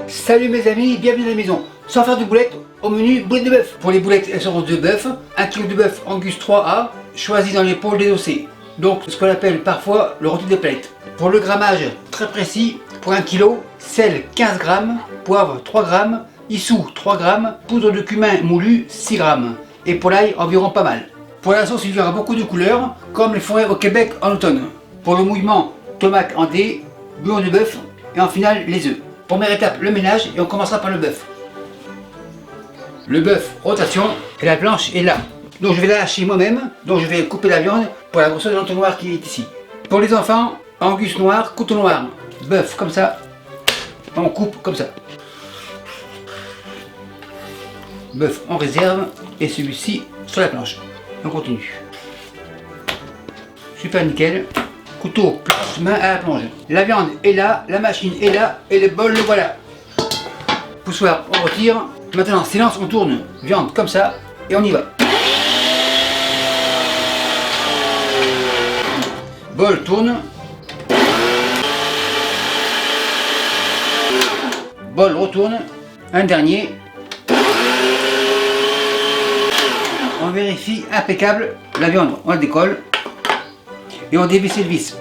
Salut mes amis, bienvenue à la maison. Sans faire de boulettes, au menu boulettes de bœuf. Pour les boulettes, elles seront de bœuf, 1 kg de bœuf Angus 3A, choisi dans l'épaule désossée. Donc ce qu'on appelle parfois le rôti de palette. Pour le grammage très précis, pour 1 kg, sel 15 g, poivre 3 g, issou 3 g, poudre de cumin moulu 6 g. Et pour l'ail, environ pas mal. Pour la sauce, il y aura beaucoup de couleurs, comme les forêts au Québec en automne. Pour le mouillement, tomate en dés, bouillon de bœuf et en finale les œufs. Première étape, le ménage et on commencera par le bœuf. Le bœuf, rotation, et la planche est là. Donc je vais la hacher moi-même, donc je vais couper la viande pour la grosseur de l'entonnoir qui est ici. Pour les enfants, angus noir, couteau noir. Bœuf comme ça, on coupe comme ça. Bœuf en réserve et celui-ci sur la planche. On continue. Super nickel. Couteau, planche, main à la plonge. La viande est là, la machine est là et le bol le voilà. Poussoir, on retire. Maintenant, silence, on tourne. Viande comme ça et on y va. Bol tourne. Bol retourne. Un dernier. On vérifie, impeccable. La viande, on la décolle. Et on dévisse le vis.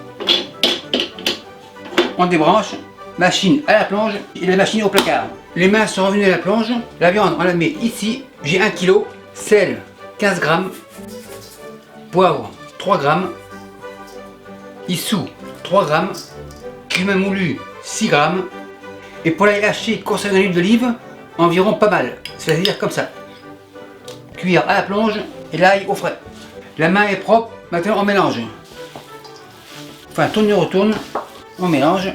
On débranche, machine à la plonge et la machine au placard. Les mains sont revenues à la plonge, la viande on la met ici, j'ai 1 kg, sel 15 g, poivre 3 g, issou 3 g, cumin moulu 6 g, et pour l'ail haché conservé dans l'huile d'olive, environ pas mal, c'est-à-dire comme ça. Cuire à la plonge et l'ail au frais. La main est propre, maintenant on mélange. Enfin, tourne et retourne, on mélange.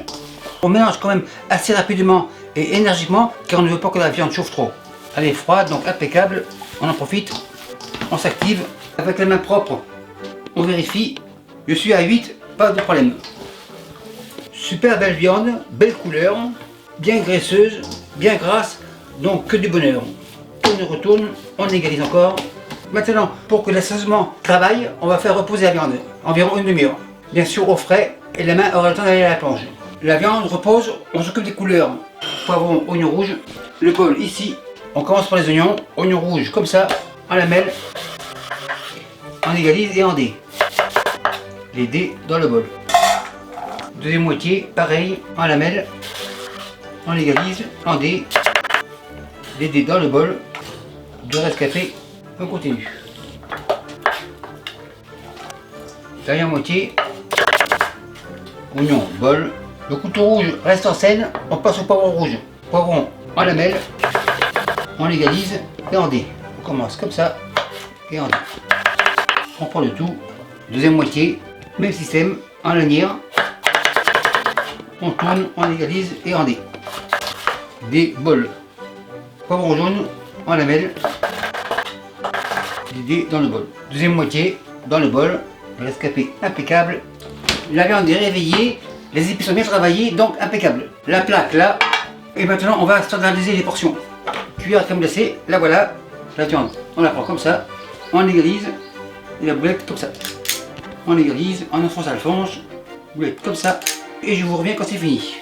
On mélange quand même assez rapidement et énergiquement car on ne veut pas que la viande chauffe trop. Elle est froide, donc impeccable. On en profite, on s'active. Avec la main propre, on vérifie. Je suis à 8, pas de problème. Super belle viande, belle couleur, bien graisseuse, bien grasse, donc que du bonheur. Tourne et retourne, on égalise encore. Maintenant, pour que l'assaisonnement travaille, on va faire reposer la viande, environ une demi-heure. Bien sûr au frais, et la main aura le temps d'aller à la plonge. La viande repose, on s'occupe des couleurs. Poivron, oignon rouge, le bol ici. On commence par les oignons, oignons rouges comme ça, en lamelles. On égalise et en dés. Les dés dans le bol. Deuxième moitié, pareil, en lamelles. On égalise, en dés. Les dés dans le bol. Deux rescapés, on continue. Dernière moitié. Oignon, bol. Le couteau rouge reste en scène, on passe au poivron rouge. Poivron en lamelles, on l'égalise et en dés. On commence comme ça et en dés. On prend le tout. Deuxième moitié, même système, en lanière. On tourne, on égalise et en dés. Des bols. Poivron jaune en lamelles. Des dés dans le bol. Deuxième moitié, dans le bol. Rescapé impeccable. La viande est réveillée, les épices sont bien travaillées, donc impeccable. La plaque là, et maintenant on va standardiser les portions. Cuillère crème glacée, la voilà, la viande, on la prend comme ça, on égalise, et la boulette comme ça. On égalise, on enfonce à la fonce, boulette comme ça, et je vous reviens quand c'est fini.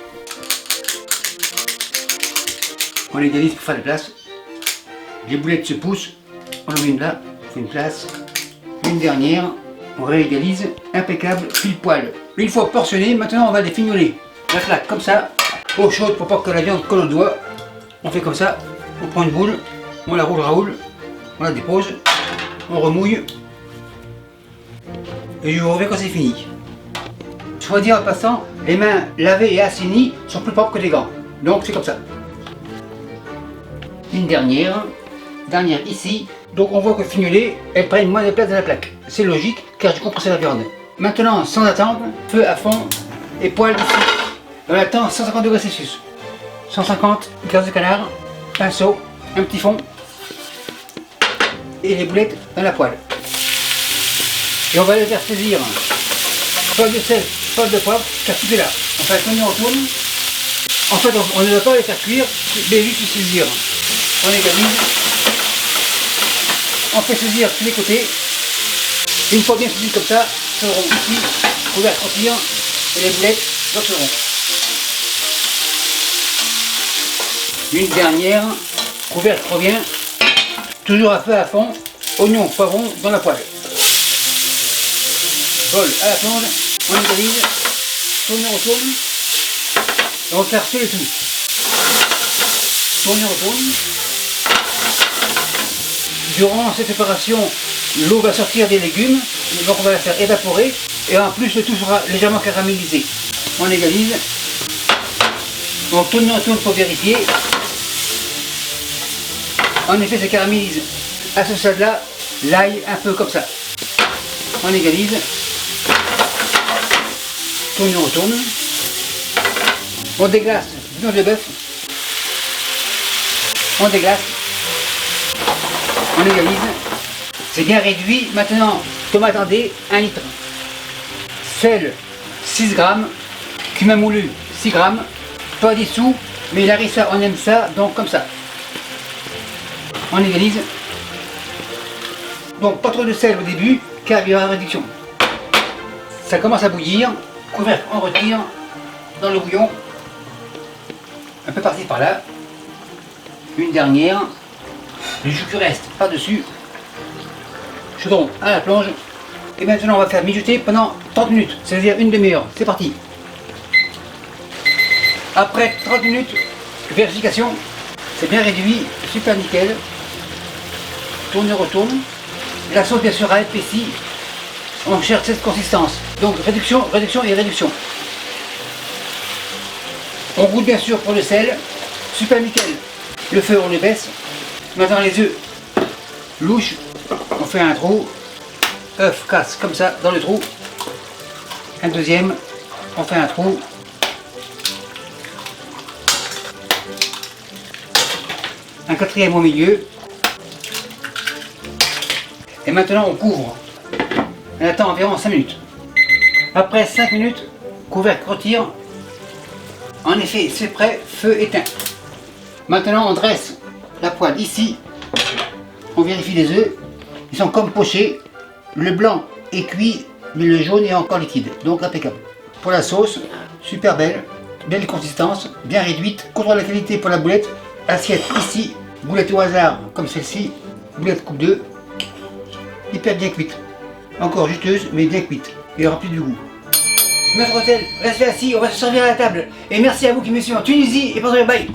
On égalise pour faire la place. Les boulettes se poussent, on en met une là, on fait une place, une dernière. On réégalise, impeccable, pile poil. Une fois portionné, maintenant on va les fignoler. La plaque comme ça, eau chaude pour pas que la viande colle au doigt. On fait comme ça, on prend une boule, on la roule, on la dépose, on remouille. Et je vous reviens quand c'est fini. Soit dit en passant, les mains lavées et assainies sont plus propres que les gants. Donc c'est comme ça. Une dernière ici. Donc on voit que fignolées, elles prennent moins de place dans la plaque. C'est logique car j'ai compressé la viande. Maintenant, sans attendre, feu à fond et poêle ici. On attend 150 degrés Celsius. 150, graisse de canard, pinceau, un petit fond et les boulettes dans la poêle. Et on va les faire saisir. Poil de sel, poil de poivre, car tout est là. On fait tourner, on tourne. En fait, on ne va pas les faire cuire, mais juste les saisir. On égalise. On fait saisir tous les côtés. Une fois bien saisi comme ça, seront ici, couvercle en tire, et les boulettes sortiront. Une dernière, couvercle revient, toujours à feu à fond, oignon, poivron dans la poêle. Bol à la plonge, on égalise, tourne, on retourne, et on va faire seul le tout. Tourne, on retourne. Durant cette opération, l'eau va sortir des légumes, donc on va la faire évaporer, et en plus le tout sera légèrement caramélisé. On égalise, on tourne pour vérifier. En effet, ça caramélise. À ce stade-là, l'ail un peu comme ça. On égalise, tourne, on retourne. On déglace viande de bœuf. On déglace. On égalise. C'est bien réduit. Maintenant, tomate andée, 1 litre. Sel, 6 grammes. Cumin moulu, 6 grammes. Pas dissous, mais la harissa, on aime ça, donc comme ça. On égalise. Donc pas trop de sel au début, car il y aura réduction. Ça commence à bouillir. Couvercle, on retire dans le bouillon. Un peu par-ci par-là. Une dernière. Le jus qui reste par-dessus. Chaudron à la plonge. Et maintenant on va faire mijoter pendant 30 minutes, c'est-à-dire une demi-heure. C'est parti. Après 30 minutes, vérification. C'est bien réduit, super nickel. Tourne, retourne. La sauce bien sûr a épaissi. On cherche cette consistance. Donc réduction, réduction et réduction. On goûte bien sûr pour le sel. Super nickel. Le feu on le baisse. Maintenant les œufs. Louche. On fait un trou. œuf casse comme ça dans le trou. Un deuxième, on fait un trou. Un quatrième au milieu. Et maintenant on couvre. On attend environ 5 minutes. Après 5 minutes, couvercle retire. En effet, c'est prêt, feu éteint. Maintenant on dresse la poêle ici. On vérifie les œufs. Ils sont comme pochés. Le blanc est cuit, mais le jaune est encore liquide. Donc impeccable. Pour la sauce, super belle. Belle consistance, bien réduite. Contrôle la qualité pour la boulette. Assiette ici. Boulette au hasard comme celle-ci. Boulette coupe 2. Hyper bien cuite. Encore juteuse, mais bien cuite. Et remplie du goût. Maître Hôtel, restez assis, on va se servir à la table. Et merci à vous qui me suivez en Tunisie et pour bye.